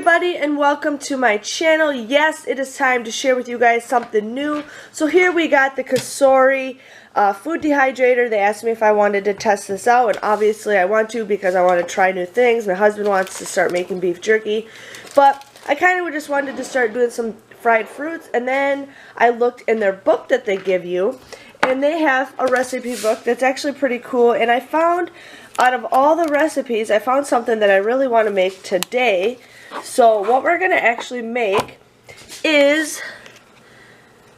everybody, and welcome to my channel. Yes, it is time to share with you guys something new. So here we got the Cosori food dehydrator. They asked me if I wanted to test this out, and obviously I want to because I want to try new things. My husband wants to start making beef jerky, but I kind of just wanted to start doing some fried fruits, and then I looked in their book that they give you, and they have a recipe book that's actually pretty cool, and I found out of all the recipes, I found something that I really want to make today. So what we're going to actually make is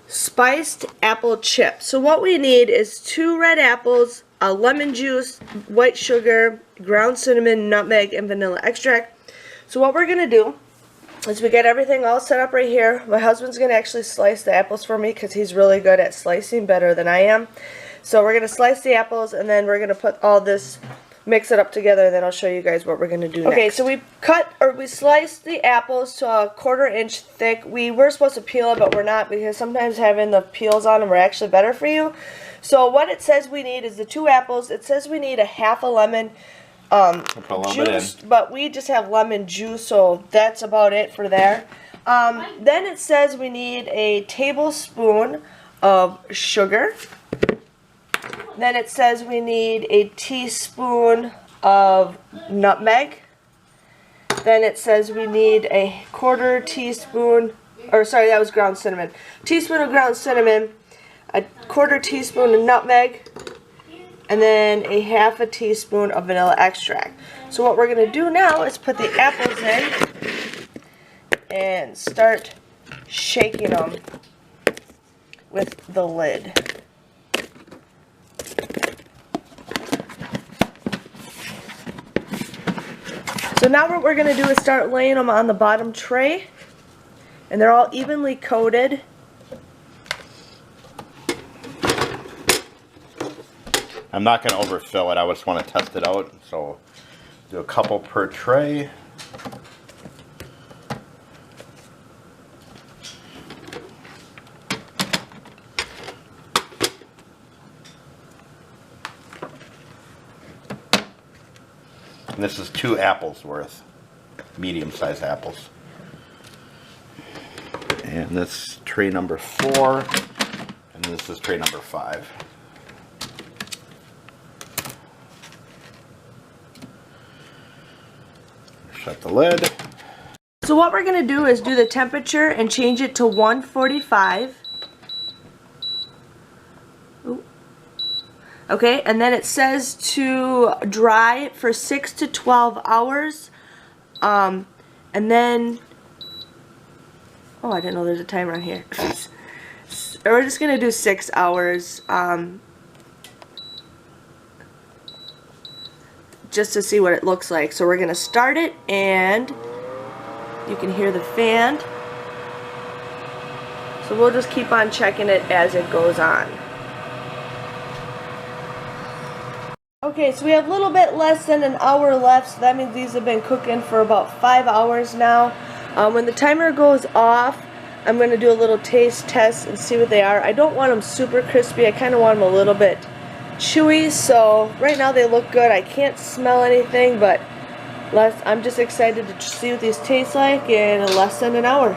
spiced apple chips. So what we need is 2 red apples, a lemon juice, white sugar, ground cinnamon, nutmeg, and vanilla extract. So what we're going to do is we get everything all set up right here. My husband's going to actually slice the apples for me because he's really good at slicing, better than I am. So we're going to slice the apples, and then we're going to put all this, mix it up together, and then I'll show you guys what we're going to do next. Okay, so we sliced the apples to a 1/4 inch thick. We were supposed to peel it, but we're not, because sometimes having the peels on them are actually better for you. So what it says we need is the 2 apples. It says we need a 1/2 lemon juice, but we just have lemon juice, so that's about it for there. Then it says we need a tablespoon of sugar. Then it says we need a teaspoon of nutmeg. Then it says we need a 1/4 teaspoon, or sorry, that was ground cinnamon. Teaspoon of ground cinnamon, a 1/4 teaspoon of nutmeg, and then a 1/2 teaspoon of vanilla extract. So what we're going to do now is put the apples in and start shaking them with the lid. So now what we're going to do is start laying them on the bottom tray, and they're all evenly coated. I'm not going to overfill it, I just want to test it out, so do a couple per tray. And this is 2 apples worth, medium-sized apples. And this tray number 4, and this is tray number 5. Shut the lid. So what we're going to do is do the temperature and change it to 145. Ooh. Okay, and then it says to dry for 6 to 12 hours. And then, oh, I didn't know there's a timer on here. We're just going to do 6 hours. Just to see what it looks like. So we're going to start it, and you can hear the fan. So we'll just keep on checking it as it goes on. Okay, so we have a little bit less than an hour left, so that means these have been cooking for about 5 hours now. When the timer goes off, I'm going to do a little taste test and see what they are. I don't want them super crispy, I kind of want them a little bit chewy, so right now they look good. I can't smell anything, but I'm just excited to see what these taste like in less than an hour.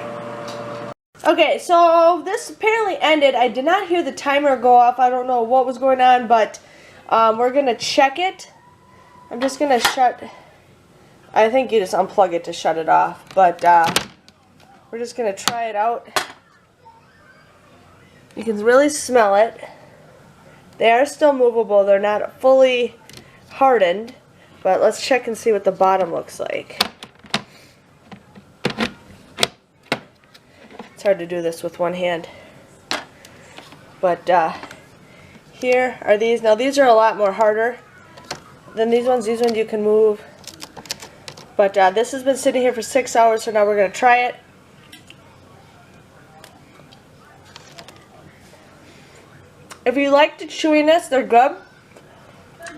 Okay, so this apparently ended. I did not hear the timer go off. I don't know what was going on, but we're going to check it. I'm just going to I think you just unplug it to shut it off, but we're just going to try it out. You can really smell it. They are still movable. They're not fully hardened, but let's check and see what the bottom looks like. It's hard to do this with one hand. But here are these. Now these are a lot more harder than these ones. These ones you can move. But this has been sitting here for 6 hours, so now we're going to try it. If you like the chewiness, they're good.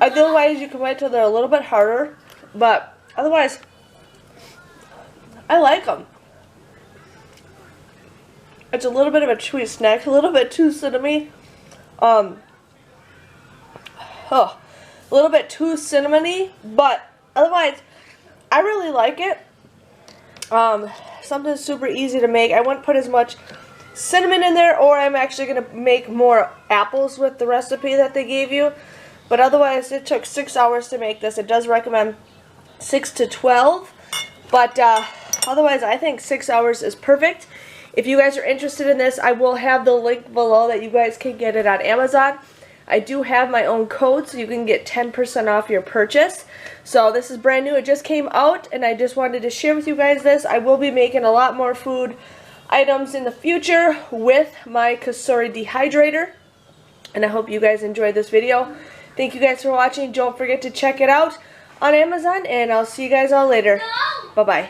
Otherwise, you can wait till they're a little bit harder. But otherwise, I like them. It's a little bit of a chewy snack, a little bit too cinnamony. A little bit too cinnamony, but otherwise, I really like it. Something super easy to make. I wouldn't put as much cinnamon in there, or I'm actually going to make more apples with the recipe that they gave you. But otherwise, it took 6 hours to make this. It does recommend 6 to 12. But otherwise, I think 6 hours is perfect. If you guys are interested in this, I will have the link below that you guys can get it on Amazon. I do have my own code, so you can get 10% off your purchase. So this is brand new. It just came out, and I just wanted to share with you guys this. I will be making a lot more food items in the future with my Cosori Dehydrator. And I hope you guys enjoyed this video. Thank you guys for watching. Don't forget to check it out on Amazon, and I'll see you guys all later. Bye-bye.